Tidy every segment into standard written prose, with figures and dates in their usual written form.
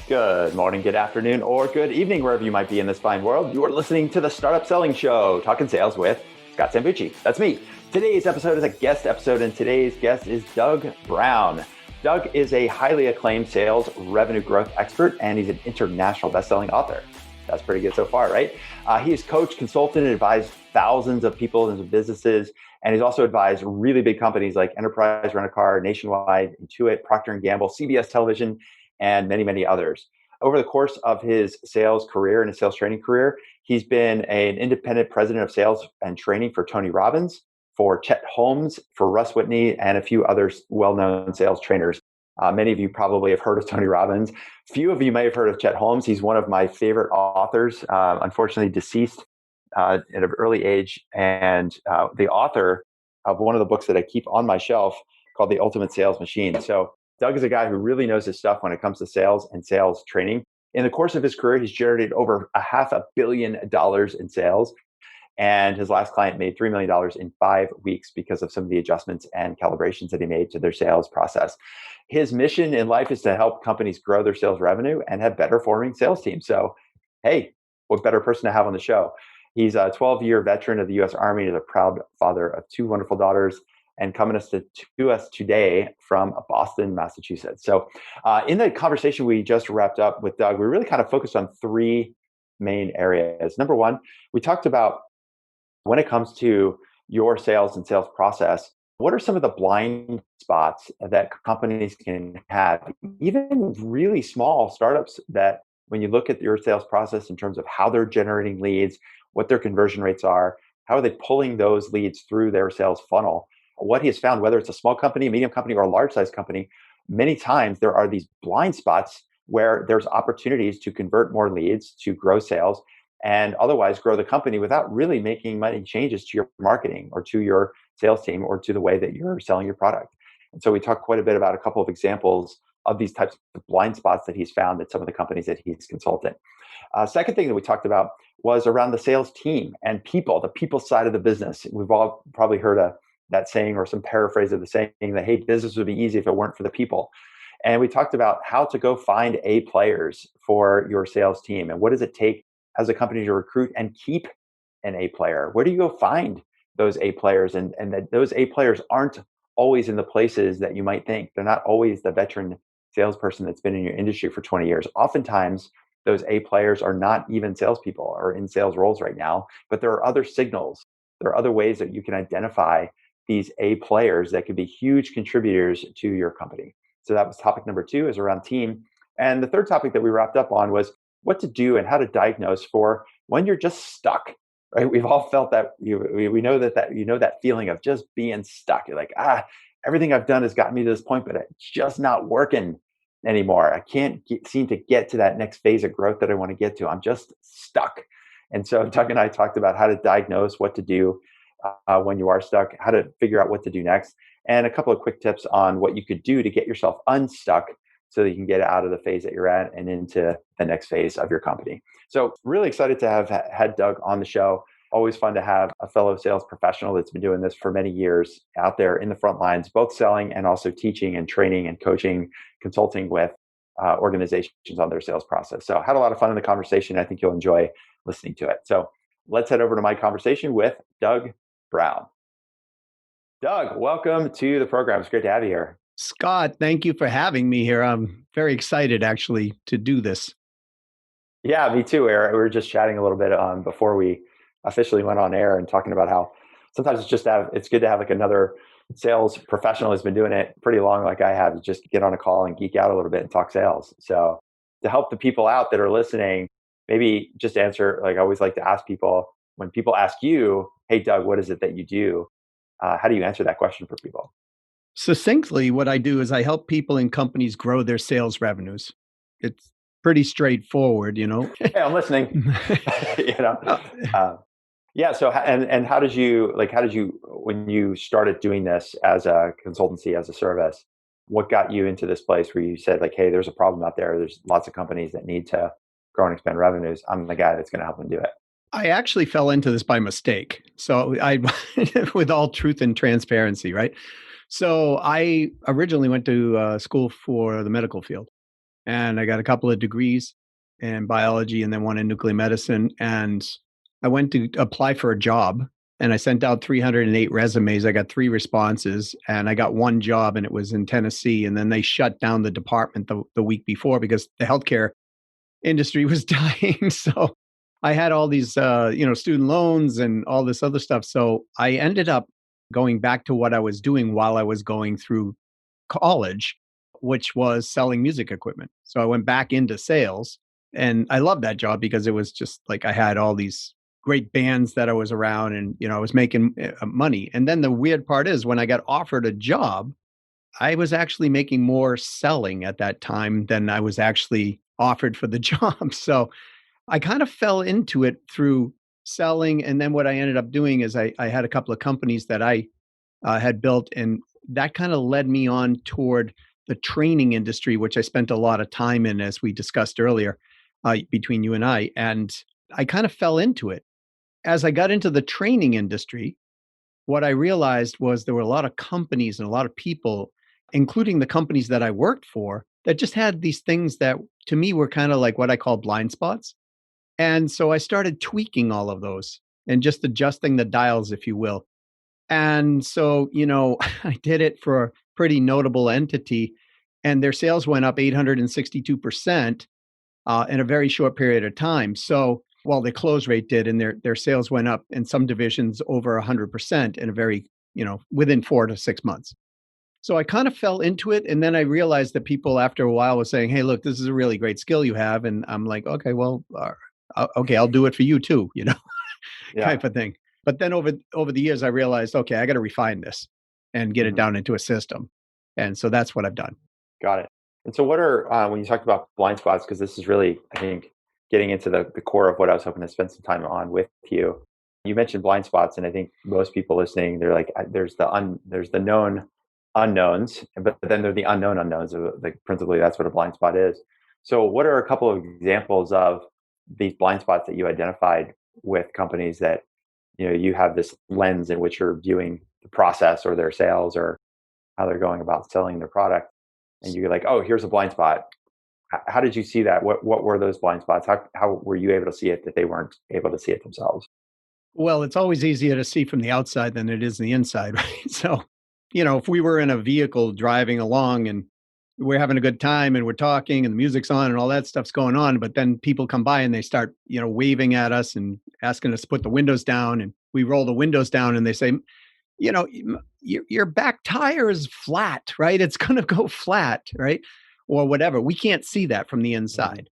Good morning, good afternoon, or good evening, wherever you might be in this fine world. You are listening to the Startup Selling Show, talking sales with Scott Sambucci. That's me. Today's episode is a guest episode, and today's guest is Doug Brown. Doug is a highly acclaimed sales revenue growth expert, and he's an international best-selling author. That's pretty good so far, right? He's coached, consulted, and advised thousands of people and businesses, and he's also advised really big companies like Enterprise Rent-A-Car, Nationwide, Intuit, Proctor and Gamble, CBS Television, and many, many others. Over the course of his sales career and his sales training career, he's been an independent president of sales and training for Tony Robbins, for Chet Holmes, for Russ Whitney, and a few other well-known sales trainers. Many of you probably have heard of Tony Robbins. Few of you may have heard of Chet Holmes. He's one of my favorite authors, unfortunately deceased at an early age, and the author of one of the books that I keep on my shelf called The Ultimate Sales Machine. So Doug is a guy who really knows his stuff when it comes to sales and sales training. In the course of his career, he's generated over $500 million in sales. And his last client made $3 million in 5 weeks because of some of the adjustments and calibrations that he made to their sales process. His mission in life is to help companies grow their sales revenue and have better performing sales teams. So, hey, what better person to have on the show? He's a 12-year veteran of the U.S. Army. He's a proud father of 2 wonderful daughters, and coming to us today from Boston, Massachusetts. So in the conversation we just wrapped up with Doug, we really kind of focused on 3 main areas. Number one, we talked about when it comes to your sales and sales process, what are some of the blind spots that companies can have, even really small startups, that when you look at your sales process in terms of how they're generating leads, what their conversion rates are, how are they pulling those leads through their sales funnel? What he has found, whether it's a small company, a medium company, or a large size company, many times there are these blind spots where there's opportunities to convert more leads, to grow sales, and otherwise grow the company without really making many changes to your marketing or to your sales team or to the way that you're selling your product. And so we talked quite a bit about a couple of examples of these types of blind spots that he's found at some of the companies that he's consulted. Second thing that we talked about was around the sales team and people, the people side of the business. We've all probably heard that saying, or some paraphrase of the saying, that, hey, business would be easy if it weren't for the people. And we talked about how to go find A players for your sales team. And what does it take as a company to recruit and keep an A player? Where do you go find those A players? And that those A players aren't always in the places that you might think. They're not always the veteran salesperson that's been in your industry for 20 years. Oftentimes, those A players are not even salespeople or in sales roles right now, but there are other signals. There are other ways that you can identify these A players that could be huge contributors to your company. So that was topic number 2, is around team. And the third topic that we wrapped up on was what to do and how to diagnose for when you're just stuck, right? We've all felt that. We know that feeling of just being stuck. You're like, everything I've done has gotten me to this point, but it's just not working anymore. I can't seem to get to that next phase of growth that I want to get to. I'm just stuck. And so Doug and I talked about how to diagnose, what to do when you are stuck, how to figure out what to do next, and a couple of quick tips on what you could do to get yourself unstuck so that you can get out of the phase that you're at and into the next phase of your company. So really excited to have had Doug on the show. Always fun to have a fellow sales professional that's been doing this for many years out there in the front lines, both selling and also teaching and training and coaching, consulting with organizations on their sales process. So had a lot of fun in the conversation. I think you'll enjoy listening to it. So let's head over to my conversation with Doug Brown. Doug, welcome to the program. It's great to have you here. Scott, thank you for having me here. I'm very excited, actually, to do this. Yeah, me too. We were just chatting a little bit before we officially went on air and talking about how sometimes it's good to have like another sales professional who's been doing it pretty long, like I have, to just get on a call and geek out a little bit and talk sales. So to help the people out that are listening, maybe just answer, like I always like to ask people, when people ask you, hey, Doug, what is it that you do? How do you answer that question for people? Succinctly, what I do is I help people and companies grow their sales revenues. It's pretty straightforward, Hey, I'm listening. you know, yeah. So, and how did you, when you started doing this as a consultancy, as a service, what got you into this place where you said, like, hey, there's a problem out there. There's lots of companies that need to grow and expand revenues. I'm the guy that's going to help them do it. I actually fell into this by mistake. So with all truth and transparency, right? So I originally went to school for the medical field. and I got a couple of degrees in biology and then one in nuclear medicine. And I went to apply for a job and I sent out 308 resumes. I got 3 responses and I got one job, and it was in Tennessee. And then they shut down the department the week before because the healthcare industry was dying. So I had all these, student loans and all this other stuff. So I ended up going back to what I was doing while I was going through college, which was selling music equipment. So I went back into sales, and I loved that job because it was just like I had all these great bands that I was around, and I was making money. And then the weird part is when I got offered a job, I was actually making more selling at that time than I was actually offered for the job. So I kind of fell into it through selling. And then what I ended up doing is I had a couple of companies that I had built, and that kind of led me on toward the training industry, which I spent a lot of time in, as we discussed earlier, between you and I. And I kind of fell into it. As I got into the training industry, what I realized was there were a lot of companies and a lot of people, including the companies that I worked for, that just had these things that to me were kind of like what I call blind spots. And so I started tweaking all of those and just adjusting the dials, if you will. And so, I did it for a pretty notable entity, and their sales went up 862% in a very short period of time. So, well, the close rate did, and their sales went up in some divisions over 100% in a very, within 4 to 6 months. So I kind of fell into it, and then I realized that people after a while were saying, "Hey, look, this is a really great skill you have," and I'm like, "Okay, well, okay, I'll do it for you too," Yeah. type of thing. But then over the years, I realized, okay, I got to refine this and get it Mhm. down into a system, and so that's what I've done. Got it. And so what are, when you talked about blind spots, because this is really, I think, getting into the core of what I was hoping to spend some time on with you. You mentioned blind spots, and I think most people listening, they're like, there's the known unknowns, but then there are the unknown unknowns. Like principally, that's what a blind spot is. So what are a couple of examples of these blind spots that you identified with companies that, you have this lens in which you're viewing the process or their sales or how they're going about selling their product, and you're like, oh, here's a blind spot. How did you see that? What were those blind spots? How were you able to see it that they weren't able to see it themselves? Well, it's always easier to see from the outside than it is the inside, right? So, if we were in a vehicle driving along and we're having a good time and we're talking and the music's on and all that stuff's going on, but then people come by and they start, waving at us and asking us to put the windows down, and we roll the windows down and they say, your back tire is flat, right? It's going to go flat, right? Or whatever. We can't see that from the Mhm. inside.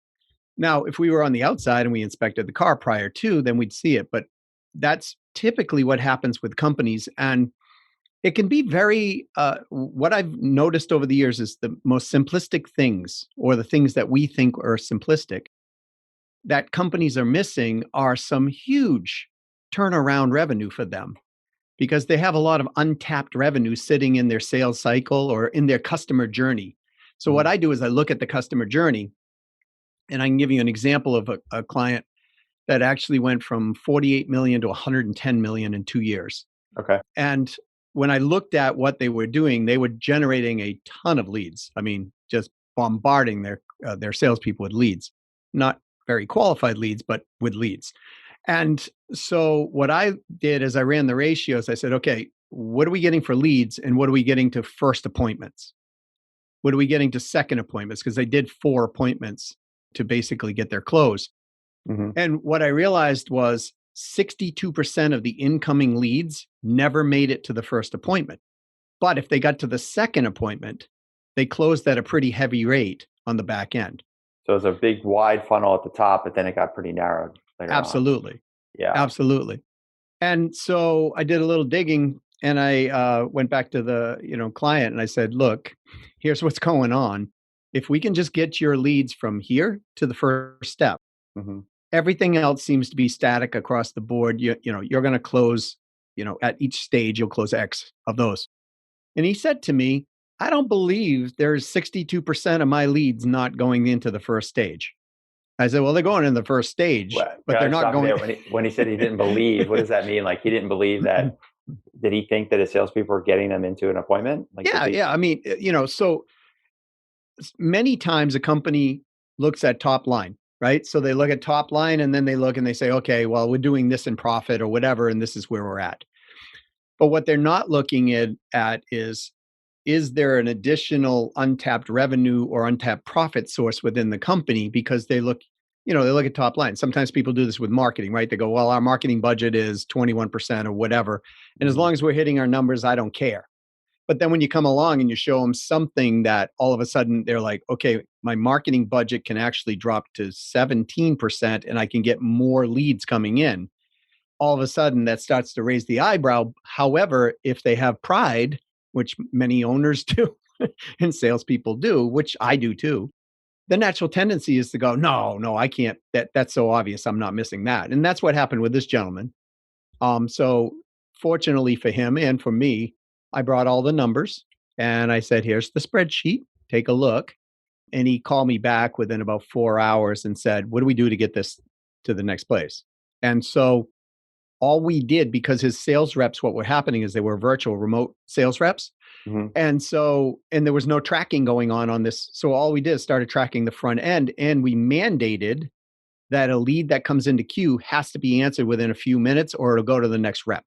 Now, if we were on the outside and we inspected the car prior to, then we'd see it. But that's typically what happens with companies. And it can be very, what I've noticed over the years is the most simplistic things, or the things that we think are simplistic, that companies are missing are some huge turnaround revenue for them, because they have a lot of untapped revenue sitting in their sales cycle or in their customer journey. So, what Mhm. I do is I look at the customer journey, and I can give you an example of a client that actually went from 48 million to 110 million in 2 years. Okay. And when I looked at what they were doing, they were generating a ton of leads. I mean, just bombarding their salespeople with leads, not very qualified leads, but with leads. And so what I did is I ran the ratios. I said, okay, what are we getting for leads, and what are we getting to first appointments? What are we getting to second appointments? Because they did 4 appointments to basically get their close. Hmm. And what I realized was 62% of the incoming leads never made it to the first appointment. But if they got to the second appointment, they closed at a pretty heavy rate on the back end. So it's a big wide funnel at the top, but then it got pretty narrowed later on. Absolutely. Yeah. Absolutely. And so I did a little digging, and I went back to the client, and I said, look, here's what's going on. If we can just get your leads from here to the first step, Hmm. everything else seems to be static across the board. You're going to close, at each stage, you'll close X of those. And he said to me, I don't believe there's 62% of my leads not going into the first stage. I said, well, they're going in the first stage, Well, can but they're I not stop you going. there? When he said he didn't believe, what does that mean? Like he didn't believe that? Did he think that his salespeople were getting them into an appointment? Like, did Yeah. he? Yeah. I mean, so many times a company looks at top line, right? So they look at top line and then they look and they say, okay, well, we're doing this in profit or whatever, and this is where we're at. But what they're not looking at is there an additional untapped revenue or untapped profit source within the company? Because they look at top line. Sometimes people do this with marketing, right? They go, well, our marketing budget is 21% or whatever. And as long as we're hitting our numbers, I don't care. But then when you come along and you show them something that all of a sudden they're like, okay, my marketing budget can actually drop to 17% and I can get more leads coming in. All of a sudden that starts to raise the eyebrow. However, if they have pride, which many owners do and salespeople do, which I do too, the natural tendency is to go, no, I can't. That's so obvious. I'm not missing that. And that's what happened with this gentleman. So fortunately for him and for me, I brought all the numbers and I said, here's the spreadsheet. Take a look. And he called me back within about 4 hours and said, what do we do to get this to the next place? And so all we did, because his sales reps, what were happening is they were virtual remote sales reps. Mm-hmm. And there was no tracking going on this. So all we did is started tracking the front end, and we mandated that a lead that comes into queue has to be answered within a few minutes or it'll go to the next rep.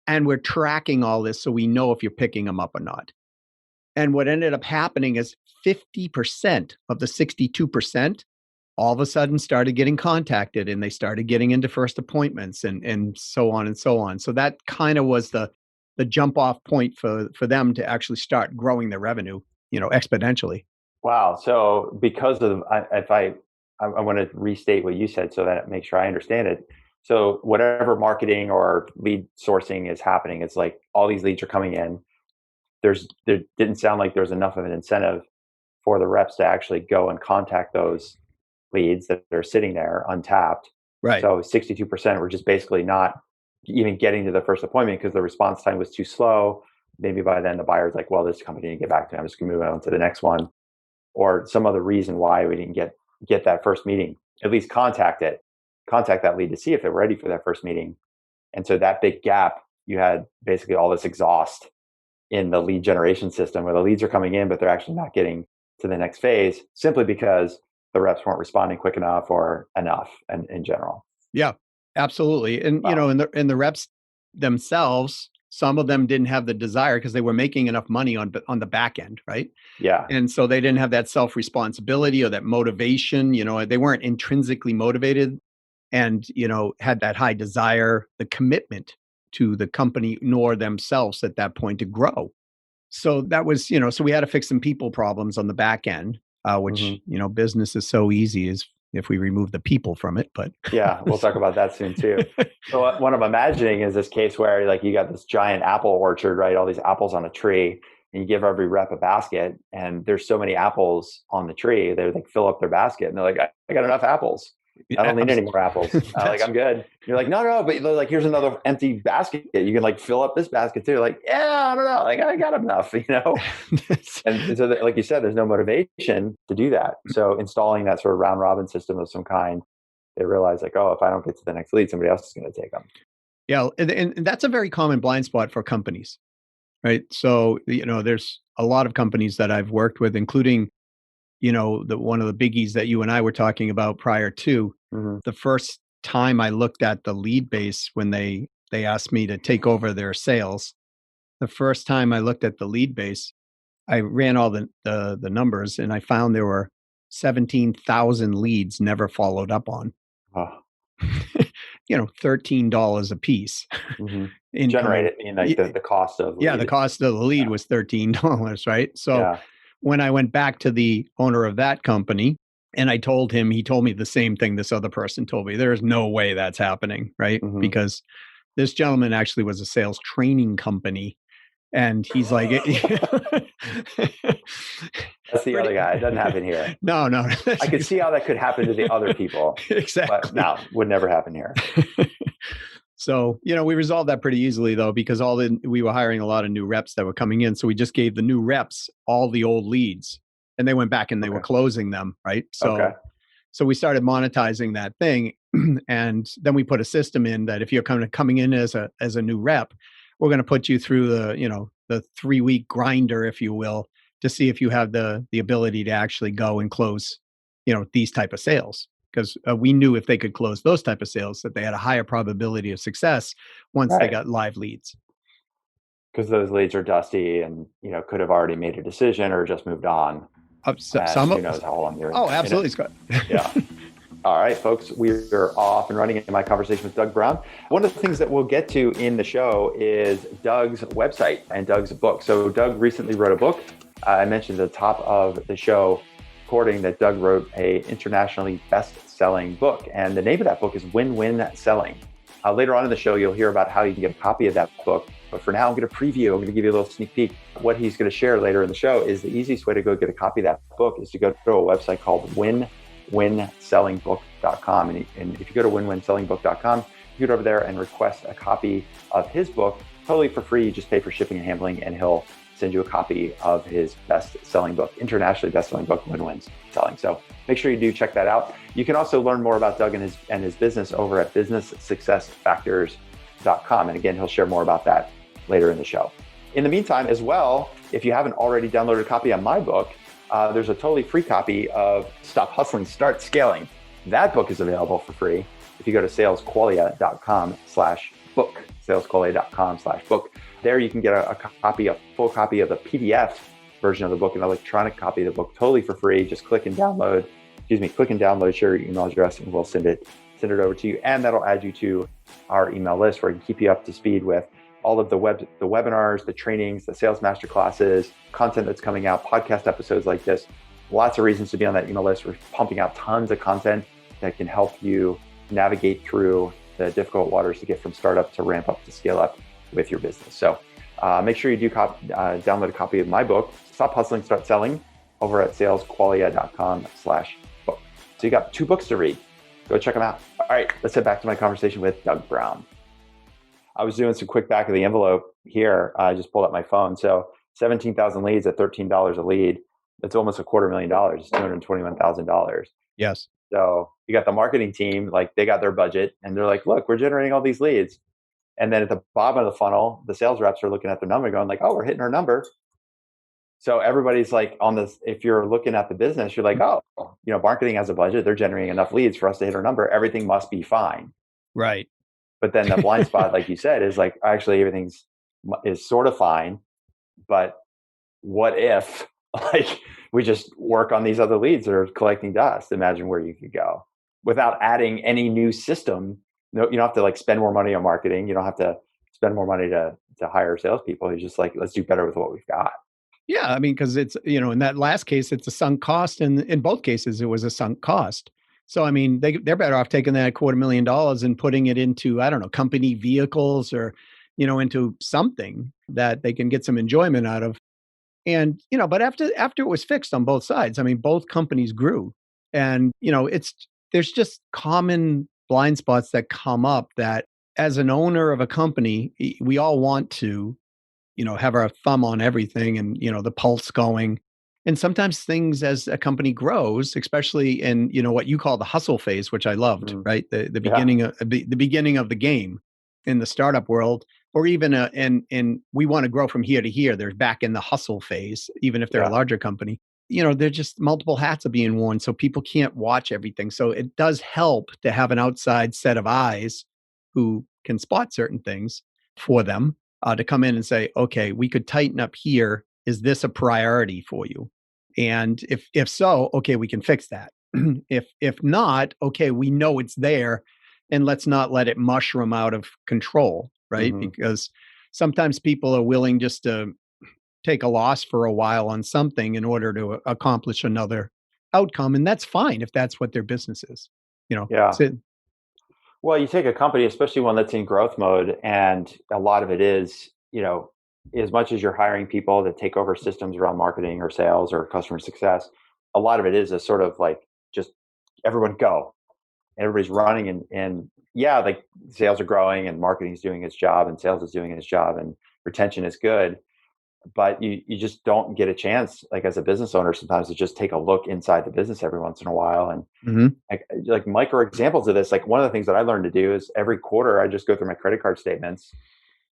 And we're tracking all this so we know if you're picking them up or not. And what ended up happening is 50% of the 62% all of a sudden started getting contacted, and they started getting into first appointments and so on and so on. So that kind of was the jump off point for them to actually start growing their revenue, exponentially. Wow. So because of, I want to restate what you said so that it makes sure I understand it. So whatever marketing or lead sourcing is happening, it's like all these leads are coming in. There didn't sound like there's enough of an incentive for the reps to actually go and contact those leads that are sitting there untapped. Right. So 62% were just basically not even getting to the first appointment because the response time was too slow. Maybe by then the buyer's like, well, this company didn't get back to me. I'm just going to move on to the next one. Or some other reason why we didn't get that first meeting. At least contact that lead to see if they're ready for that first meeting. And so that big gap, you had basically all this exhaust in the lead generation system where the leads are coming in, but they're actually not getting to the next phase simply because the reps weren't responding quick enough or enough in general. Yeah, absolutely. And, Wow. and the reps themselves, some of them didn't have the desire because they were making enough money on the back end, right? Yeah. And so they didn't have that self-responsibility or that motivation. They weren't intrinsically motivated and, had that high desire, the commitment to the company nor themselves at that point to grow. So that was, so we had to fix some people problems on the back end, which, business is so easy as if we remove the people from it. But yeah, we'll talk about that soon too. So what I'm imagining is this case where like you got this giant apple orchard, right? All these apples on a tree, and you give every rep a basket, and there's so many apples on the tree, they like fill up their basket, and they're like, I got enough apples. I don't need any more apples. Like, I'm good. You're like, no, but like, here's another empty basket. You can like fill up this basket too. Like, yeah, I don't know. Like, I got enough, And so like you said, there's no motivation to do that. So installing that sort of round robin system of some kind, they realize like, oh, if I don't get to the next lead, somebody else is going to take them. Yeah. And that's a very common blind spot for companies, right? So, there's a lot of companies that I've worked with, including one of the biggies that you and I were talking about prior to. The first time I looked at the lead base when they asked me to take over their sales, the first time I looked at the lead base, I ran all the numbers and I found there were 17,000 leads never followed up on. Oh. $13 a piece. Generated in like the cost of lead. Yeah, the cost of the lead was $13, right? So when I went back to the owner of that company and I told him, he told me the same thing this other person told me. There is no way that's happening, right? Because this gentleman actually was a sales training company. And he's like, that's the other guy. It doesn't happen here. No. I could see how that could happen to the other people. Exactly. But no, would never happen here. So, we resolved that pretty easily though, because we were hiring a lot of new reps that were coming in. So we just gave the new reps all the old leads and they went back and they were closing them. Right. So we started monetizing that thing. And then we put a system in that if you're coming in as a new rep, we're going to put you through the 3-week grinder, if you will, to see if you have the ability to actually go and close, these type of sales. Because we knew if they could close those type of sales, that they had a higher probability of success once they Right. got live leads. Because those leads are dusty and, could have already made a decision or just moved on. And Some, who knows how long you're oh, in it. absolutely, Scott. Yeah. All right, folks, we're off and running in my conversation with Doug Brown. One of the things that we'll get to in the show is Doug's website and Doug's book. So Doug recently wrote a book. I mentioned at the top of the show recording that Doug wrote a internationally best-selling book. And the name of that book is Win-Win Selling. Later on in the show, you'll hear about how you can get a copy of that book. But for now, I'm going to preview. I'm going to give you a little sneak peek. What he's going to share later in the show is the easiest way to go get a copy of that book is to go to a website called winwinsellingbook.com. And if you go to winwinsellingbook.com, you get over there and request a copy of his book totally for free. You just pay for shipping and handling, and he'll send you a copy of his best-selling book, internationally best-selling book, Win-Win Selling. So make sure you do check that out. You can also learn more about Doug and his business over at businesssuccessfactors.com. And again, he'll share more about that later in the show. In the meantime, as well, if you haven't already downloaded a copy of my book, there's a totally free copy of Stop Hustling, Start Scaling. That book is available for free if you go to salesqualia.com/book, salesqualia.com/book. There you can get a full copy of the PDF version of the book, an electronic copy of the book, totally for free. Just click and download, share your email address, and we'll send it over to you. And that'll add you to our email list where we can keep you up to speed with all of the webinars, the trainings, the sales masterclasses, content that's coming out, podcast episodes like this. Lots of reasons to be on that email list. We're pumping out tons of content that can help you navigate through the difficult waters to get from startup to ramp up to scale up with your business. So make sure you do download a copy of my book, Stop Hustling, Start Selling, over at salesqualia.com/book. So you got 2 books to read. Go check them out. All right, let's head back to my conversation with Doug Brown. I was doing some quick back of the envelope here. I just pulled up my phone. So 17,000 leads at $13 a lead. That's almost $250,000. It's $221,000. Yes. So you got the marketing team, like they got their budget and they're like, look, we're generating all these leads. And then at the bottom of the funnel, the sales reps are looking at their number going like, oh, we're hitting our number. So everybody's like on this, if you're looking at the business, you're like, oh, marketing has a budget. They're generating enough leads for us to hit our number. Everything must be fine. Right. But then the blind spot, like you said, is like, actually everything is sort of fine. But what if like we just work on these other leads that are collecting dust? Imagine where you could go without adding any new system. No, you don't have to like spend more money on marketing. You don't have to spend more money to hire salespeople. You're just like, let's do better with what we've got. Yeah. I mean, because it's, in that last case, it's a sunk cost. And in both cases, it was a sunk cost. So, I mean, they're better off taking that $250,000 and putting it into, I don't know, company vehicles or, into something that they can get some enjoyment out of. And, but after it was fixed on both sides, I mean, both companies grew. And, there's just common blind spots that come up that as an owner of a company, we all want to, have our thumb on everything and, the pulse going. And sometimes things as a company grows, especially in, what you call the hustle phase, which I loved, right? The beginning of the beginning of the game in the startup world, or even and we want to grow from here to here. They're back in the hustle phase, even if they're a larger company. They're just multiple hats are being worn, so people can't watch everything. So it does help to have an outside set of eyes who can spot certain things for them to come in and say, okay, we could tighten up here. Is this a priority for you? And if so, okay, we can fix that. If not, okay, we know it's there, and let's not let it mushroom out of control, right? Mm-hmm. Because sometimes people are willing just to take a loss for a while on something in order to accomplish another outcome, and that's fine if that's what their business is. Yeah. Well, you take a company, especially one that's in growth mode, and a lot of it is, as much as you're hiring people to take over systems around marketing or sales or customer success, a lot of it is a sort of like just everyone go. Everybody's running and like sales are growing and marketing is doing its job and sales is doing its job and retention is good. But you just don't get a chance, like as a business owner, sometimes to just take a look inside the business every once in a while. And like micro examples of this, like one of the things that I learned to do is every quarter I just go through my credit card statements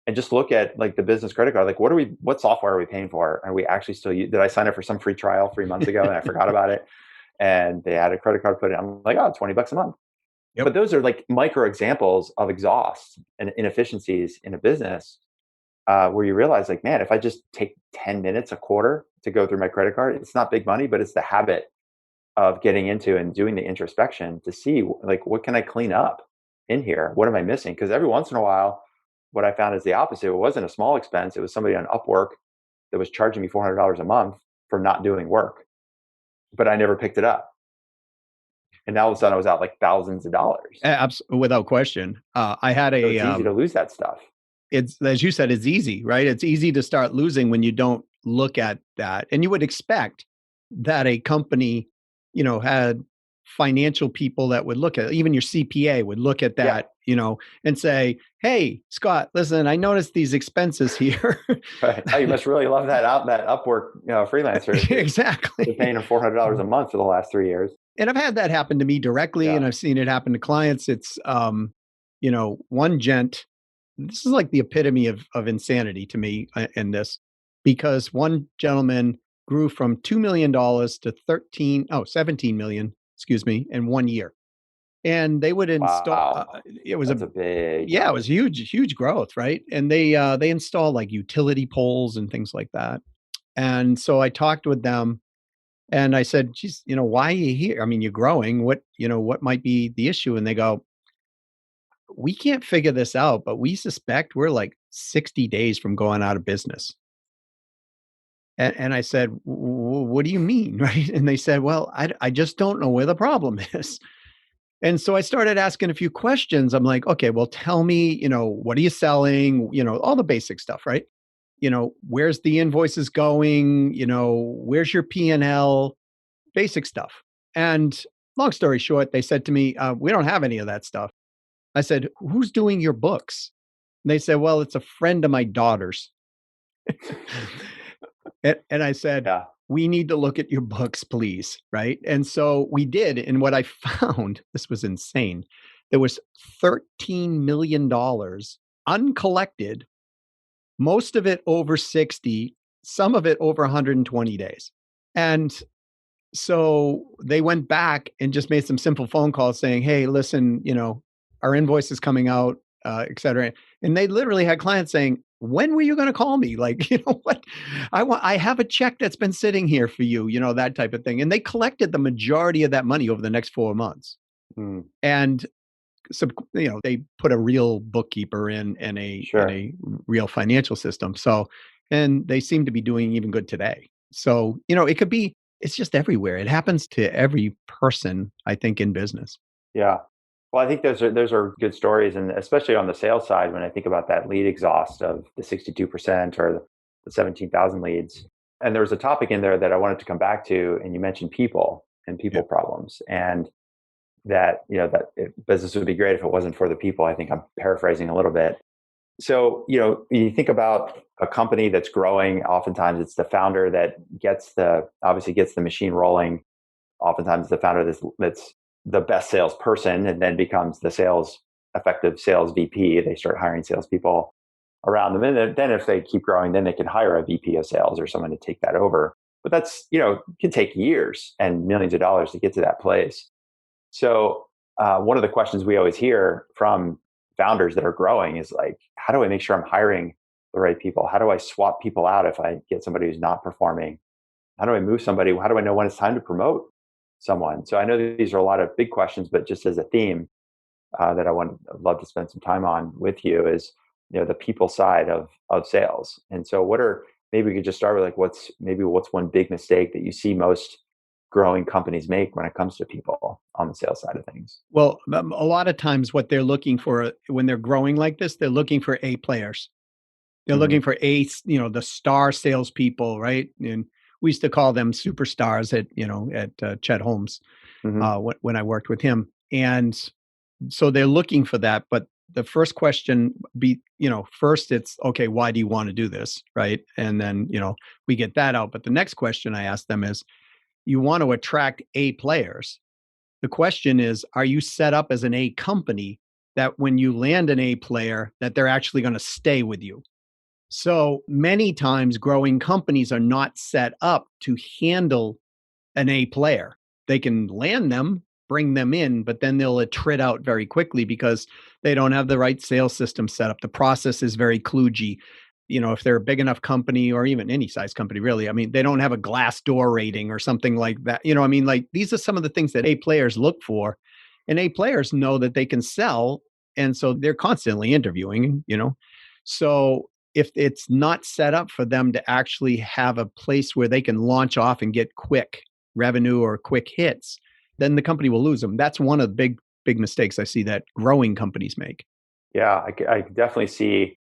and just look at like the business credit card. Like, what software are we paying for? Are we actually still, did I sign up for some free trial 3 months ago and I forgot about it? And they had a credit card put in. I'm like, oh, $20 a month. Yep. But those are like micro examples of exhaust and inefficiencies in a business, where you realize like, man, if I just take 10 minutes a quarter to go through my credit card, it's not big money, but it's the habit of getting into and doing the introspection to see like, what can I clean up in here? What am I missing? Because every once in a while, what I found is the opposite. It wasn't a small expense. It was somebody on Upwork that was charging me $400 a month for not doing work, but I never picked it up. And now all of a sudden I was out like thousands of dollars. Without question. I had So it's easy to lose that stuff. It's, as you said, it's easy, right? It's easy to start losing when you don't look at that. And you would expect that a company, had financial people that would look at, even your CPA would look at that, and say, hey, Scott, listen, I noticed these expenses here. Right. Oh, you must really love that Upwork, freelancer. Exactly. You're paying them $400 a month for the last 3 years. And I've had that happen to me directly, and I've seen it happen to clients. It's, one gent, this is like the epitome of insanity to me in this, because one gentleman grew from $2 million to 17 million, in 1 year. And they would install, Wow. It was That's a big, it was huge growth, right? And they install like utility poles and things like that. And so I talked with them and I said, geez, why are you here? I mean, you're growing. What might be the issue? And they go, we can't figure this out, but we suspect we're like 60 days from going out of business. And I said, what do you mean? Right. And they said, well, I just don't know where the problem is. And so I started asking a few questions. I'm like, okay, well, tell me, what are you selling? All the basic stuff, right? Where's the invoices going? Where's your P&L? Basic stuff. And long story short, they said to me, we don't have any of that stuff. I said, who's doing your books? And they said, well, it's a friend of my daughter's. And I said, yeah. We need to look at your books, please. Right. And so we did. And what I found, this was insane. There was $13 million uncollected, most of it over 60, some of it over 120 days. And so they went back and just made some simple phone calls saying, hey, listen, our invoice is coming out, et cetera. And they literally had clients saying, when were you going to call me? Like, what? I have a check that's been sitting here for you, that type of thing. And they collected the majority of that money over the next 4 months. And so, they put a real bookkeeper in and a real financial system. So, and they seem to be doing even good today. So, it could be, it's just everywhere. It happens to every person, I think, in business. Yeah. Well, I think those are good stories, and especially on the sales side, when I think about that lead exhaust of the 62% or the 17,000 leads. And there was a topic in there that I wanted to come back to, and you mentioned people and people problems, and that business would be great if it wasn't for the people. I think I'm paraphrasing a little bit. So you think about a company that's growing. Oftentimes, it's the founder that obviously gets the machine rolling. Oftentimes, the founder that's the best salesperson and then becomes the effective sales VP. They start hiring salespeople around them. And then if they keep growing, then they can hire a VP of sales or someone to take that over. But that's, can take years and millions of dollars to get to that place. So one of the questions we always hear from founders that are growing is like, how do I make sure I'm hiring the right people? How do I swap people out if I get somebody who's not performing? How do I move somebody? How do I know when it's time to promote someone? So I know that these are a lot of big questions, but just as a theme that I'd love to spend some time on with you is, the people side of sales. And so maybe we could just start with like, what's one big mistake that you see most growing companies make when it comes to people on the sales side of things? Well, a lot of times what they're looking for when they're growing like this, they're looking for A players. They're looking for the star salespeople, right? And we used to call them superstars at Chet Holmes when I worked with him. And so they're looking for that. But the first question first it's, okay, why do you want to do this? Right. And then, we get that out. But the next question I ask them is, you want to attract A players. The question is, are you set up as an A company that when you land an A player, that they're actually going to stay with you. So many times growing companies are not set up to handle an A player. They can land them, bring them in, but then they'll attrit out very quickly because they don't have the right sales system set up. The process is very kludgy. If they're a big enough company or even any size company, really, I mean, they don't have a Glassdoor rating or something like that. Like these are some of the things that A players look for. And A players know that they can sell. And so they're constantly interviewing, So if it's not set up for them to actually have a place where they can launch off and get quick revenue or quick hits, then the company will lose them. That's one of the big mistakes I see that growing companies make. Yeah, I definitely see a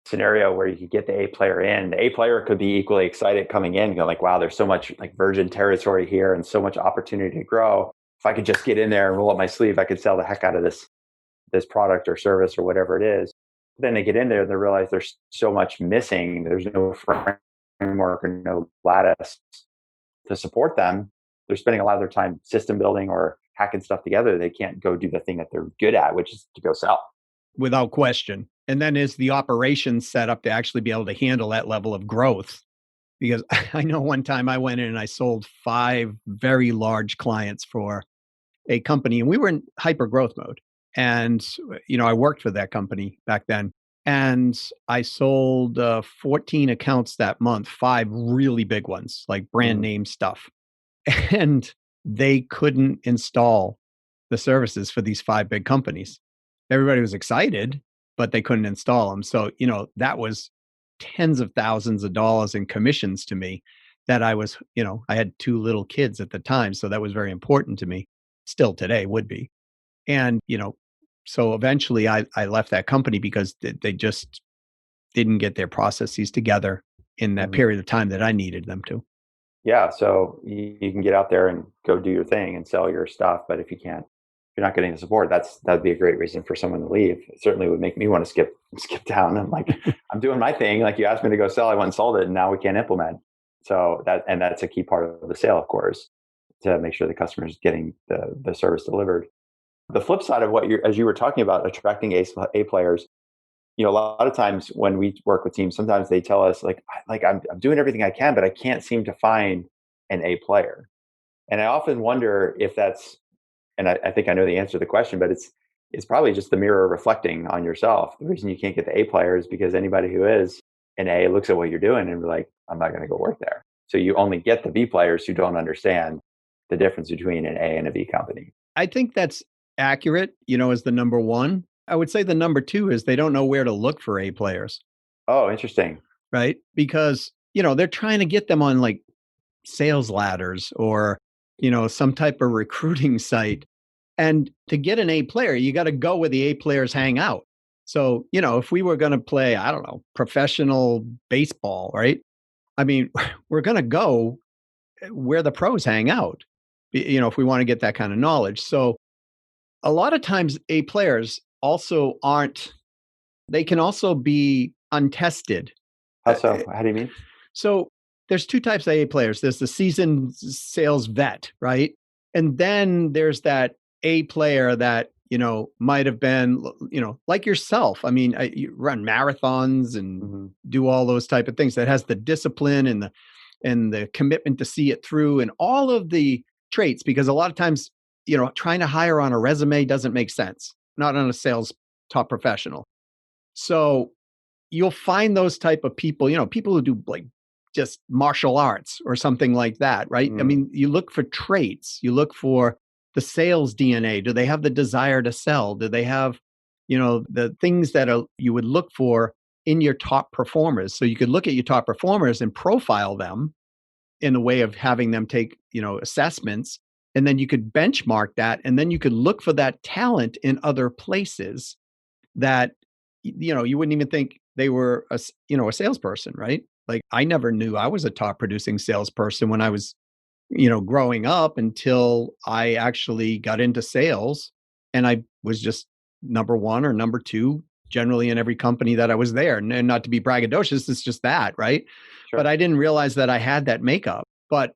scenario where you could get the A player in. The A player could be equally excited coming in, going like, wow, there's so much like virgin territory here and so much opportunity to grow. If I could just get in there and roll up my sleeve, I could sell the heck out of this product or service or whatever it is. Then they get in there and they realize there's so much missing. There's no framework or no lattice to support them. They're spending a lot of their time system building or hacking stuff together. They can't go do the thing that they're good at, which is to go sell. Without question. And then is the operations set up to actually be able to handle that level of growth? Because I know one time I went in and I sold 5 very large clients for a company, and we were in hyper growth mode. And, I worked for that company back then. And I sold 14 accounts that month, 5 really big ones, like brand name stuff. And they couldn't install the services for these 5 big companies. Everybody was excited, but they couldn't install them. So, that was tens of thousands of dollars in commissions to me that I was, I had 2 little kids at the time. So that was very important to me. Still today would be. And, so eventually I left that company because they just didn't get their processes together in that period of time that I needed them to. Yeah. So you can get out there and go do your thing and sell your stuff. But if you're not getting the support, that'd be a great reason for someone to leave. It certainly would make me want to skip town. I'm like, I'm doing my thing. Like you asked me to go sell, I went and sold it, and now we can't implement. So that's a key part of the sale, of course, to make sure the customer is getting the service delivered. The flip side of as you were talking about attracting A players, a lot of times when we work with teams, sometimes they tell us like I'm doing everything I can, but I can't seem to find an A player. And I often wonder if that's, and I think I know the answer to the question, but it's probably just the mirror reflecting on yourself. The reason you can't get the A player is because anybody who is an A looks at what you're doing and be like, I'm not going to go work there. So you only get the B players who don't understand the difference between an A and a B company. I think that's accurate, as the number one. I would say the number 2 is they don't know where to look for A players. Oh, interesting. Right? Because, they're trying to get them on like sales ladders or, some type of recruiting site. And to get an A player, you got to go where the A players hang out. So, if we were going to play, I don't know, professional baseball, right? I mean, we're going to go where the pros hang out, if we want to get that kind of knowledge. So a lot of times A players also they can also be untested. How so? How do you mean? So there's 2 types of A players. There's the seasoned sales vet, right? And then there's that A player that, might have been, like yourself. I mean, you run marathons and do all those type of things, that has the discipline and the commitment to see it through and all of the traits, because a lot of times, trying to hire on a resume doesn't make sense, not on a sales top professional. So you'll find those type of people, people who do like just martial arts or something like that, right? I mean, you look for traits, you look for the sales DNA. Do they have the desire to sell? Do they have, the things that you would look for in your top performers? So you could look at your top performers and profile them in a way of having them take, assessments. And then you could benchmark that. And then you could look for that talent in other places that, you wouldn't even think they were a salesperson, right? Like I never knew I was a top producing salesperson when I was, growing up, until I actually got into sales, and I was just number 1 or number 2 generally in every company that I was there. And not to be braggadocious, it's just that, right? Sure. But I didn't realize that I had that makeup. But,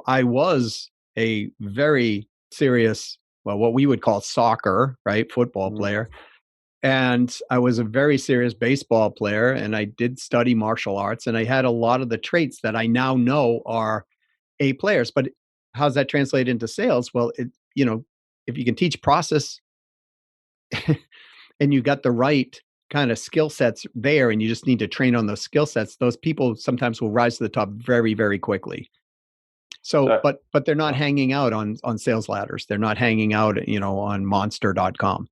I was a very serious, well, what we would call soccer, right? Football player. And I was a very serious baseball player, and I did study martial arts, and I had a lot of the traits that I now know are A players. But how's that translate into sales? Well, if you can teach process and you got the right kind of skill sets there, and you just need to train on those skill sets, those people sometimes will rise to the top very, very quickly. So, but they're not hanging out on sales ladders. They're not hanging out, on monster.com.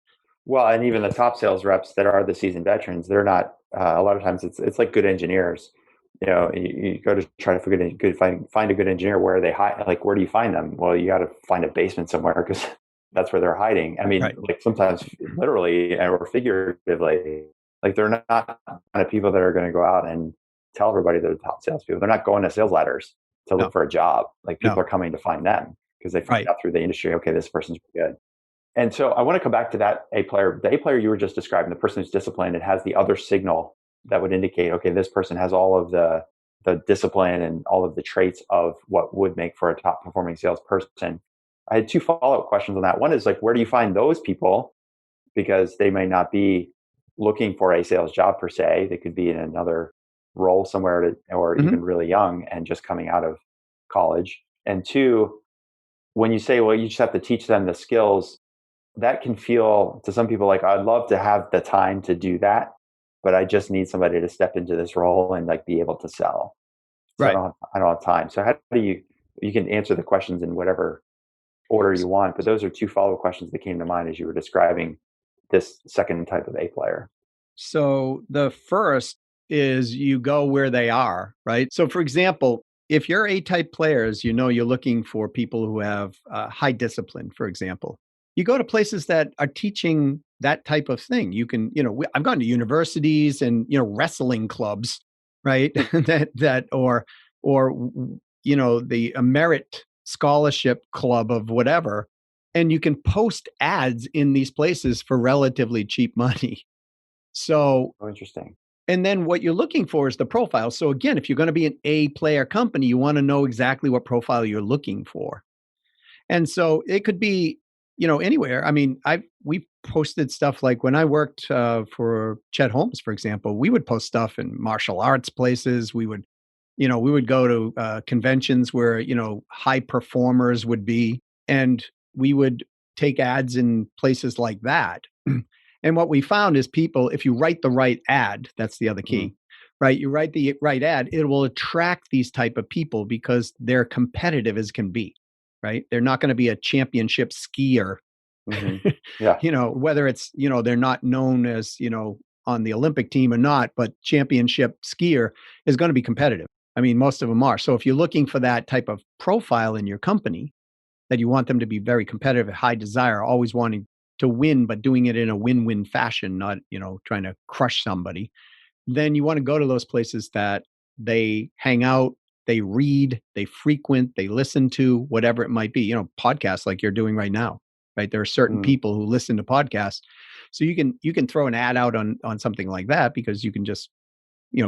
Well, and even the top sales reps that are the seasoned veterans, they're not. A lot of times, it's like good engineers. You go to try to find a good engineer. Where they hide? Like, where do you find them? Well, you got to find a basement somewhere because that's where they're hiding. I mean, Right. like sometimes literally or figuratively. Like they're not kind of people that are going to go out and tell everybody they're the top salespeople. They're not going to sales ladders to look for a job. Like people are coming to find them because they find out through the industry. Okay, this person's good. And so I want to come back to that A player. The A player you were just describing, the person who's disciplined and has the other signal that would indicate, okay, this person has all of the discipline and all of the traits of what would make for a top performing salesperson. I had two follow-up questions on that. One is like, where do you find those people? Because they may not be looking for a sales job per se. They could be in another role somewhere or even really young and just coming out of college. And two, when you say, well, you just have to teach them the skills, that can feel to some people like, I'd love to have the time to do that, but I just need somebody to step into this role and like be able to sell. So Right. I don't have time. So how do you can answer the questions in whatever order you want, but those are two follow-up questions that came to mind as you were describing this second type of A player. So the first is you go where they are, right? So for example, if you're A-type players, you're looking for people who have high discipline, for example. You go to places that are teaching that type of thing. You can, I've gone to universities and, wrestling clubs, right? or the merit scholarship club of whatever. And you can post ads in these places for relatively cheap money. So, interesting. And then what you're looking for is the profile. So again, if you're going to be an A player company, you want to know exactly what profile you're looking for. And so it could be, anywhere. I mean, we posted stuff like when I worked for Chet Holmes, for example, we would post stuff in martial arts places. We would go to conventions where, high performers would be, and we would take ads in places like that. And what we found is people, if you write the right ad, that's the other key, right? You write the right ad, it will attract these type of people because they're competitive as can be, right? They're not going to be a championship skier, Yeah. Whether it's, they're not known as, on the Olympic team or not, but championship skier is going to be competitive. I mean, most of them are. So if you're looking for that type of profile in your company, that you want them to be very competitive, high desire, always wanting to win, but doing it in a win-win fashion, not, trying to crush somebody, then you want to go to those places that they hang out, they read, they frequent, they listen to, whatever it might be, podcasts like you're doing right now, right? There are certain people who listen to podcasts. So you can throw an ad out on something like that because you can just,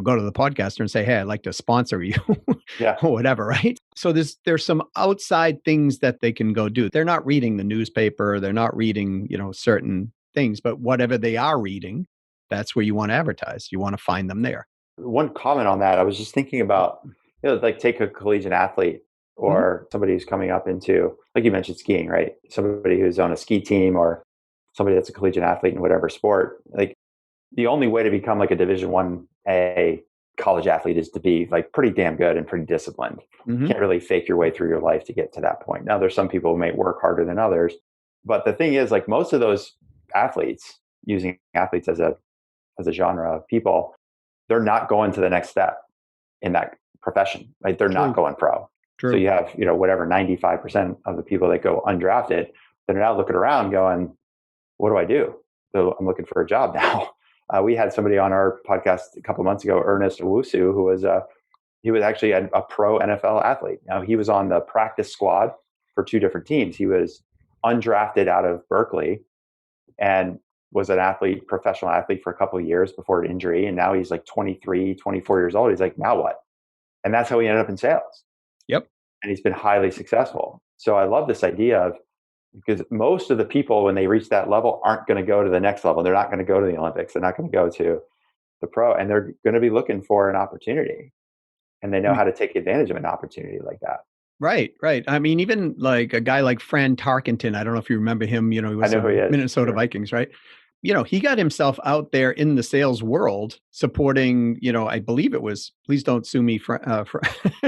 go to the podcaster and say, hey, I'd like to sponsor you or whatever, right? So there's some outside things that they can go do. They're not reading the newspaper. They're not reading, certain things, but whatever they are reading, that's where you want to advertise. You want to find them there. One comment on that, I was just thinking about, like take a collegiate athlete or somebody who's coming up into, like you mentioned, skiing, right? Somebody who's on a ski team or somebody that's a collegiate athlete in whatever sport. Like the only way to become like a Division 1A college athlete is to be like pretty damn good and pretty disciplined. You can't really fake your way through your life to get to that point. Now, there's some people who may work harder than others, but the thing is, like most of those athletes, using athletes as a genre of people, they're not going to the next step in that profession, right? They're not going pro. True. So you have, whatever 95% of the people that go undrafted that are now looking around going, what do I do? So I'm looking for a job now. We had somebody on our podcast a couple of months ago, Ernest Owusu, who was he was actually a pro NFL athlete. Now he was on the practice squad for two different teams. He was undrafted out of Berkeley and was an athlete, professional athlete for a couple of years before an injury. And now he's like 23, 24 years old. He's like, now what? And that's how he ended up in sales. Yep. And he's been highly successful. So I love this idea of, because most of the people, when they reach that level, aren't going to go to the next level. They're not going to go to the Olympics. They're not going to go to the pro, and they're going to be looking for an opportunity, and they know how to take advantage of an opportunity like that. Right, right. I mean, even like a guy like Fran Tarkenton, I don't know if you remember him, he I was know who he is. Minnesota Sure. Vikings, right? He got himself out there in the sales world supporting, I believe it was, please don't sue me for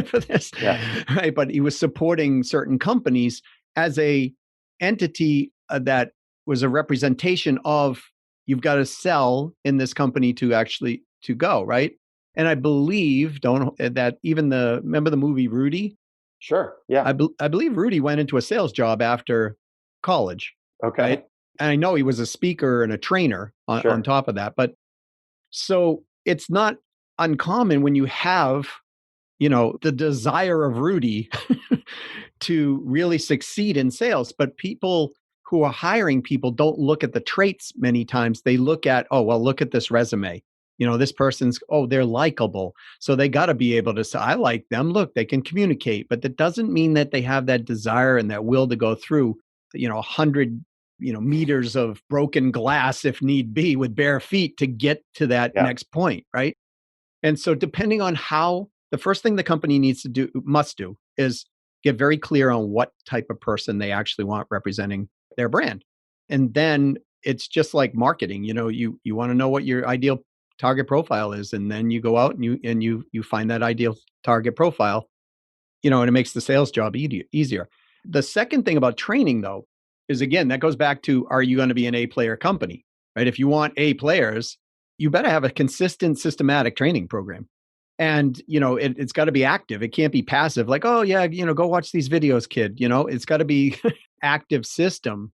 for this, Yeah. right? But he was supporting certain companies as a entity that was a representation of you've got to sell in this company to actually to go, right? And I believe don't that even remember the movie Rudy? Sure. Yeah. I believe Rudy went into a sales job after college, right? Okay. And I know he was a speaker and a trainer on Sure. top of that. But so it's not uncommon when you have, the desire of Rudy to really succeed in sales. But people who are hiring people don't look at the traits many times. They look at, oh, well, look at this resume. This person's, oh, they're likable. So they got to be able to say, I like them. Look, they can communicate. But that doesn't mean that they have that desire and that will to go through, 100, meters of broken glass if need be with bare feet to get to that Yeah. next point. Right. And so depending on how the first thing the company must do is get very clear on what type of person they actually want representing their brand. And then it's just like marketing, you want to know what your ideal target profile is, and then you go out and you find that ideal target profile, and it makes the sales job easier. The second thing about training though is, again, that goes back to, are you going to be an A player company, right? If you want A players, you better have a consistent, systematic training program. And, it's got to be active. It can't be passive, like, oh, yeah, go watch these videos, kid. It's got to be active system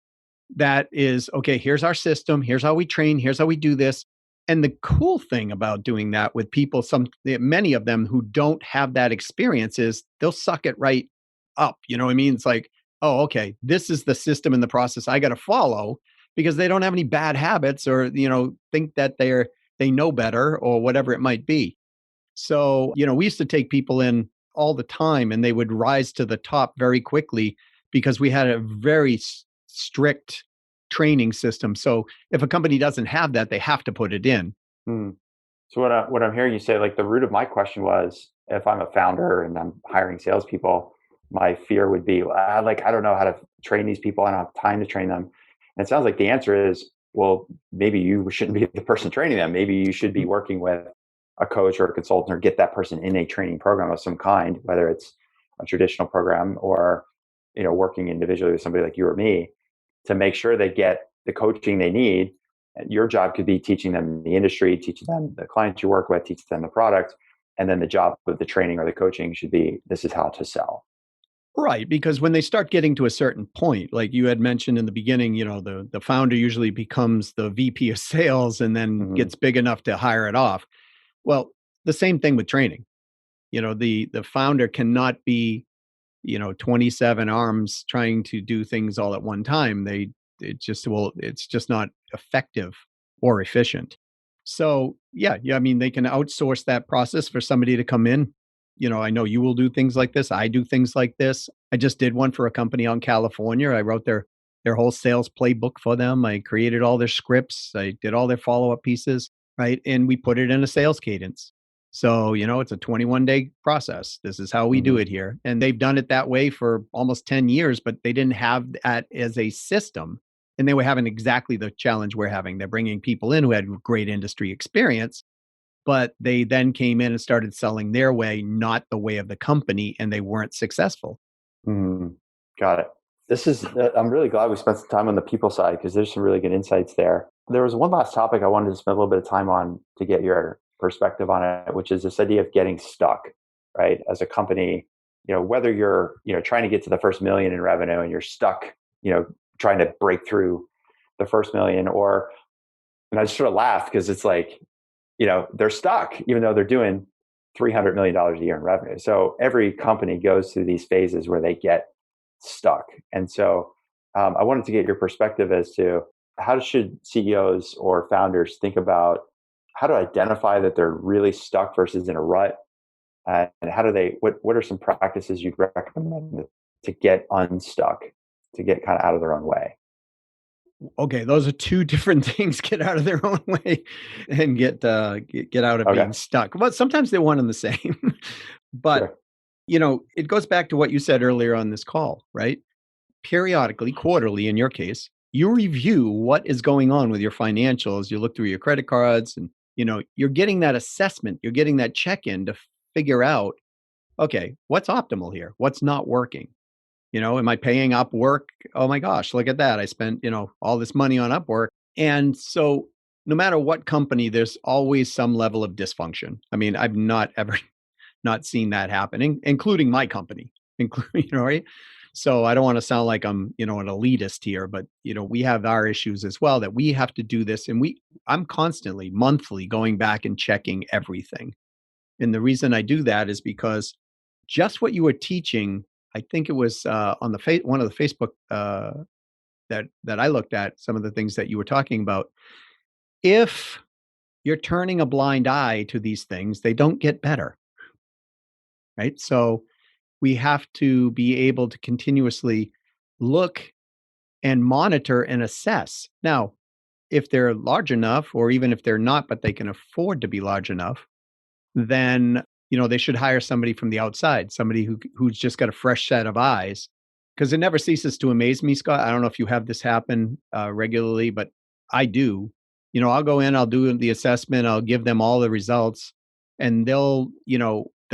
that is, okay, here's our system. Here's how we train. Here's how we do this. And the cool thing about doing that with people, many of them who don't have that experience, is they'll suck it right up. You know what I mean? It's like, oh, okay, this is the system and the process I got to follow, because they don't have any bad habits or, think that they know better or whatever it might be. So, we used to take people in all the time and they would rise to the top very quickly because we had a very strict training system. So if a company doesn't have that, they have to put it in. Hmm. So what I'm hearing you say, like the root of my question was, if I'm a founder and I'm hiring salespeople, my fear would be, I don't know how to train these people. I don't have time to train them. And it sounds like the answer is, well, maybe you shouldn't be the person training them. Maybe you should be working with a coach or a consultant, or get that person in a training program of some kind, whether it's a traditional program or, working individually with somebody like you or me, to make sure they get the coaching they need. And your job could be teaching them the industry, teaching them the clients you work with, teaching them the product. And then the job of the training or the coaching should be, this is how to sell. Right. Because when they start getting to a certain point, like you had mentioned in the beginning, the founder usually becomes the VP of sales and then Mm-hmm. gets big enough to hire it off. Well, the same thing with training. The founder cannot be, 27 arms trying to do things all at one time. It's just not effective or efficient. So yeah, I mean, they can outsource that process for somebody to come in. I know you will do things like this. I do things like this. I just did one for a company out in California. I wrote their whole sales playbook for them. I created all their scripts. I did all their follow-up pieces, right? And we put it in a sales cadence. So, it's a 21-day process. This is how we do Mm-hmm. it here. And they've done it that way for almost 10 years, but they didn't have that as a system. And they were having exactly the challenge we're having. They're bringing people in who had great industry experience, but they then came in and started selling their way, not the way of the company, and they weren't successful. Mm-hmm. Got it. I'm really glad we spent some time on the people side, because there's some really good insights there. There was one last topic I wanted to spend a little bit of time on to get your perspective on it, which is this idea of getting stuck, right? As a company, whether you're, trying to get to the first million in revenue and you're stuck, trying to break through the first million, and I just sort of laugh because it's like, they're stuck, even though they're doing $300 million a year in revenue. So every company goes through these phases where they get stuck. And so I wanted to get your perspective as to, how should CEOs or founders think about how to identify that they're really stuck versus in a rut? And how do what are some practices you'd recommend to get unstuck? to get kind of out of their own way? Okay, those are two different things. Get out of their own way and get out of Okay, being stuck. But sometimes they're one and the same. But sure. it goes back to what you said earlier on this call, right? Periodically, quarterly in your case, you review what is going on with your financials. You look through your credit cards and you're getting that assessment, you're getting that check-in to figure out, okay, what's optimal here? What's not working? Am I paying Upwork? Oh my gosh, look at that. I spent, all this money on Upwork. And so no matter what company, there's always some level of dysfunction. I mean, I've not ever not seen that happening, including my company, including, right? So I don't want to sound like I'm, an elitist here, but we have our issues as well that we have to do this. And I'm constantly, monthly going back and checking everything. And the reason I do that is because just what you were teaching, I think it was on the one of the Facebook that I looked at, some of the things that you were talking about. If you're turning a blind eye to these things, they don't get better, right? So we have to be able to continuously look and monitor and assess. Now, if they're large enough, or even if they're not, but they can afford to be large enough, then they should hire somebody from the outside, somebody who's just got a fresh set of eyes. Because it never ceases to amaze me, Scott. I don't know if you have this happen regularly, but I do. I'll go in, I'll do the assessment, I'll give them all the results, and they'll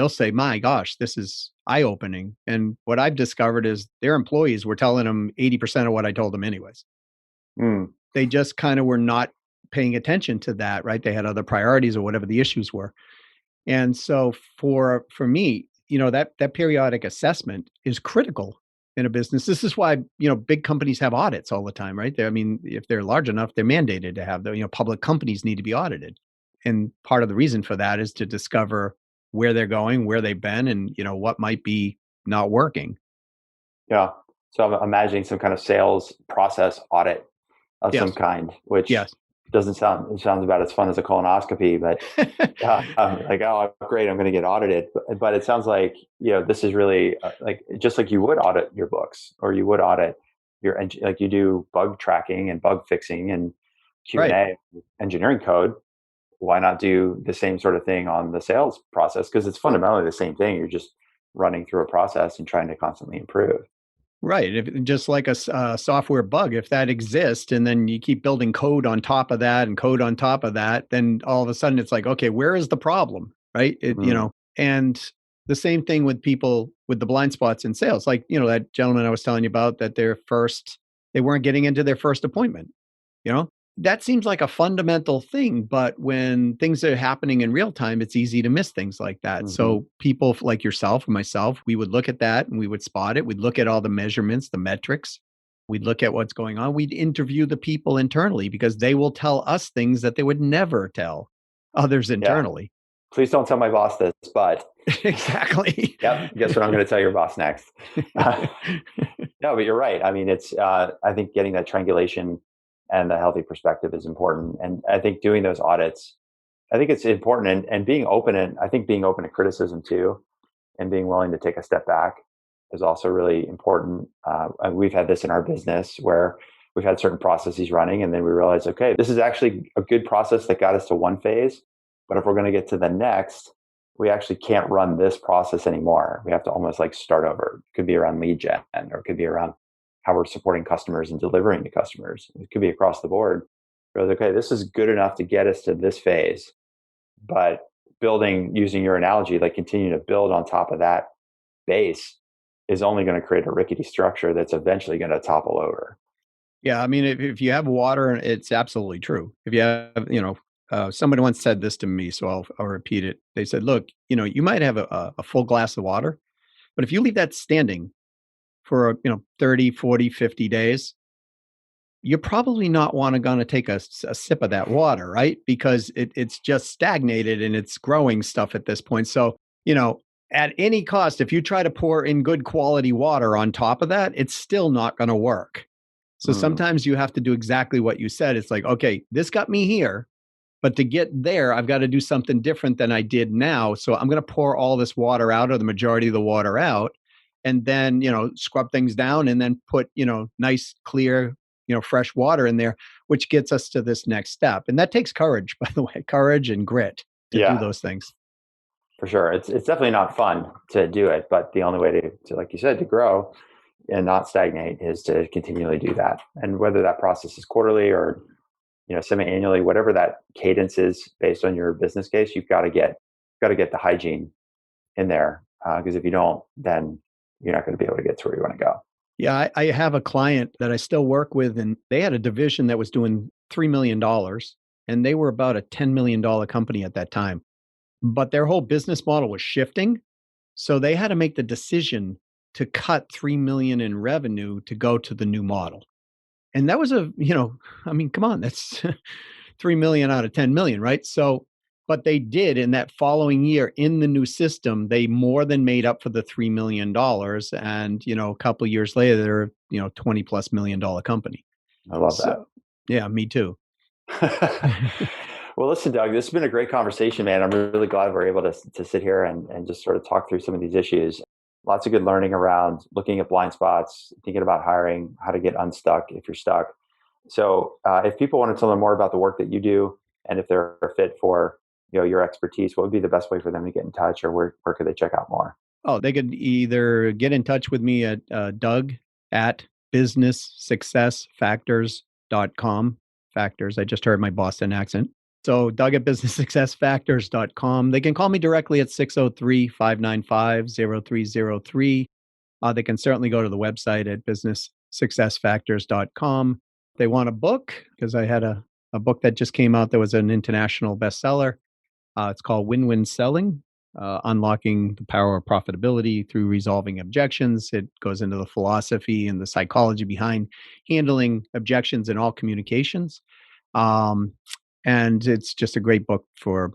say, "My gosh, this is eye-opening." And what I've discovered is their employees were telling them 80% of what I told them anyways. Mm, They just kind of were not paying attention to that, right? They had other priorities or whatever the issues were. And so for me, that periodic assessment is critical in a business. This is why, big companies have audits all the time, right? I mean, if they're large enough, they're mandated to have public companies need to be audited. And part of the reason for that is to discover where they're going, where they've been, and, what might be not working. yeah. So I'm imagining some kind of sales process audit of some Yes. kind, which Yes. it sounds about as fun as a colonoscopy, but like, oh, great, I'm going to get audited. But it sounds like, this is really like, just like you would audit your books, or you would audit like you do bug tracking and bug fixing and Q&A, Right. engineering code. Why not do the same sort of thing on the sales process? Because it's fundamentally the same thing. You're just running through a process and trying to constantly improve. Right. Just like a software bug, if that exists and then you keep building code on top of that and code on top of that, then all of a sudden it's like, okay, where is the problem? Right. Mm, And the same thing with people with the blind spots in sales. Like, that gentleman I was telling you about that they weren't getting into their first appointment, you know, that seems like a fundamental thing, but when things are happening in real time, it's easy to miss things like that. mhm. So people like yourself and myself, we would look at that and we would spot it. We'd look at all the measurements, the metrics. We'd look at what's going on. We'd interview the people internally because they will tell us things that they would never tell others Yeah. internally. Please don't tell my boss this, but Exactly. yep, guess what I'm going to tell your boss next. No, but you're right. I mean, I think getting that triangulation and the healthy perspective is important. And I think doing those audits, I think it's important, and being open, and I think being open to criticism too, and being willing to take a step back is also really important. And we've had this in our business where we've had certain processes running, and then we realized, okay, this is actually a good process that got us to one phase. But if we're going to get to the next, we actually can't run this process anymore. We have to almost like start over. It could be around lead gen, or it could be around how we're supporting customers and delivering to customers. It could be across the board. We're like, okay, this is good enough to get us to this phase. But using your analogy, like continue to build on top of that base is only going to create a rickety structure that's eventually going to topple over. Yeah, I mean, if you have water, it's absolutely true. If you have, somebody once said this to me, so I'll repeat it. They said, "Look, you might have a full glass of water, but if you leave that standing for 30, 40, 50 days, you're probably not going to take a sip of that water, right? Because it's just stagnated and it's growing stuff at this point. So, at any cost, if you try to pour in good quality water on top of that, it's still not going to work. So Mm, sometimes you have to do exactly what you said. It's like, okay, this got me here, but to get there, I've got to do something different than I did now. So I'm going to pour all this water out, or the majority of the water out. and then, scrub things down and then put, nice, clear, fresh water in there, which gets us to this next step. And that takes courage, by the way, courage and grit to do Yeah, those things. for sure. It's definitely not fun to do it, but the only way to, like you said, to grow and not stagnate is to continually do that. And whether that process is quarterly or, semi-annually, whatever that cadence is based on your business case, you've got to get the hygiene in there. Because if you don't, then you're not going to be able to get to where you want to go. Yeah, I have a client that I still work with, and they had a division that was doing $3 million, and they were about a $10 million company at that time. But their whole business model was shifting. So they had to make the decision to cut 3 million in revenue to go to the new model. And that was come on, that's 3 million out of 10 million, right? So, but they did in that following year in the new system, they more than made up for the $3 million. And, a couple of years later, they're, 20 plus $1 million company. I love that. So, yeah, me too. Well, listen, Doug, this has been a great conversation, man. I'm really glad we're able to sit here and just sort of talk through some of these issues. Lots of good learning around looking at blind spots, thinking about hiring, how to get unstuck if you're stuck. So if people wanted to learn more about the work that you do and if they're a fit for your expertise, what would be the best way for them to get in touch, or where could they check out more? Oh, they could either get in touch with me at Doug at businesssuccessfactors.com. Factors. I just heard my Boston accent. So Doug at businesssuccessfactors.com. They can call me directly at 603-595-0303. They can certainly go to the website at businesssuccessfactors.com. If they want a book, because I had a book that just came out that was an international bestseller. It's called Win-Win Selling, Unlocking the Power of Profitability Through Resolving Objections. It goes into the philosophy and the psychology behind handling objections in all communications. And it's just a great book for,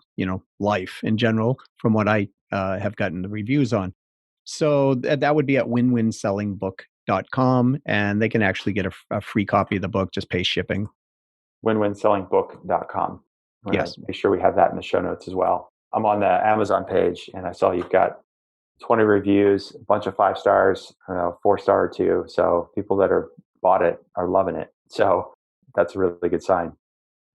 life in general, from what I have gotten the reviews on. So that would be at winwinsellingbook.com, and they can actually get a free copy of the book, just pay shipping. winwinsellingbook.com. Yes. Make sure we have that in the show notes as well. I'm on the Amazon page, and I saw you've got 20 reviews, a bunch of 5 stars, 4-star or 2. So people that are bought it are loving it. So that's a really good sign.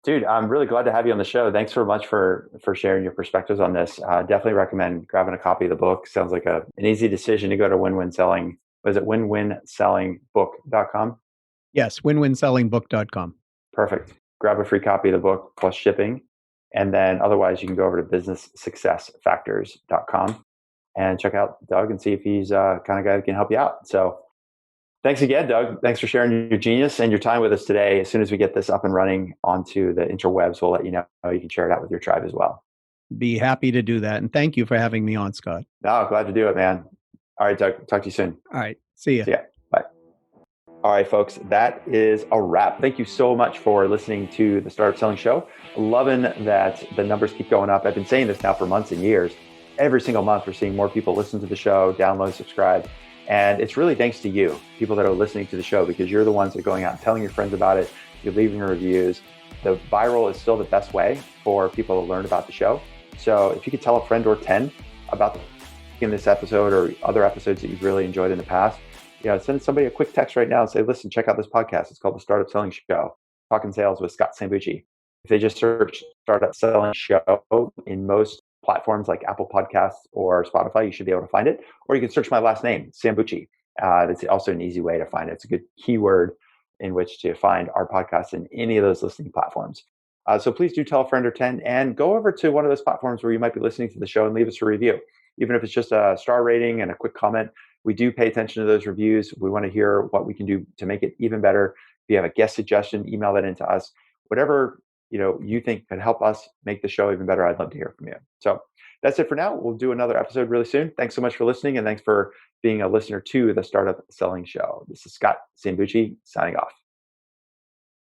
Dude, I'm really glad to have you on the show. Thanks so much for sharing your perspectives on this. Definitely recommend grabbing a copy of the book. Sounds like an easy decision to go to Win-Win Selling. Was it winwinsellingbook.com? Yes, winwinsellingbook.com. Perfect. Grab a free copy of the book plus shipping. And then otherwise, you can go over to businesssuccessfactors.com and check out Doug and see if he's kind of guy that can help you out. So thanks again, Doug. Thanks for sharing your genius and your time with us today. As soon as we get this up and running onto the interwebs, we'll let you know. You can share it out with your tribe as well. Be happy to do that. And thank you for having me on, Scott. No, glad to do it, man. All right, Doug. Talk to you soon. All right. See ya. See ya. Bye. All right, folks, that is a wrap. Thank you so much for listening to the Startup Selling Show. Loving that the numbers keep going up. I've been saying this now for months and years. Every single month, we're seeing more people listen to the show, download, subscribe. And it's really thanks to you, people that are listening to the show, because you're the ones that are going out and telling your friends about it. You're leaving reviews. The viral is still the best way for people to learn about the show. So if you could tell a friend or 10 about in this episode or other episodes that you've really enjoyed in the past, send somebody a quick text right now and say, listen, check out this podcast. It's called The Startup Selling Show, Talking Sales with Scott Sambucci. If they just search Startup Selling Show in most platforms like Apple Podcasts or Spotify, you should be able to find it. Or you can search my last name, Sambucci. That's also an easy way to find it. It's a good keyword in which to find our podcast in any of those listening platforms. So please do tell a friend or 10 and go over to one of those platforms where you might be listening to the show and leave us a review. Even if it's just a star rating and a quick comment, we do pay attention to those reviews. We want to hear what we can do to make it even better. If you have a guest suggestion, email that into us. Whatever you think could help us make the show even better, I'd love to hear from you. So that's it for now. We'll do another episode really soon. Thanks so much for listening, and thanks for being a listener to the Startup Selling Show. This is Scott Sambucci signing off.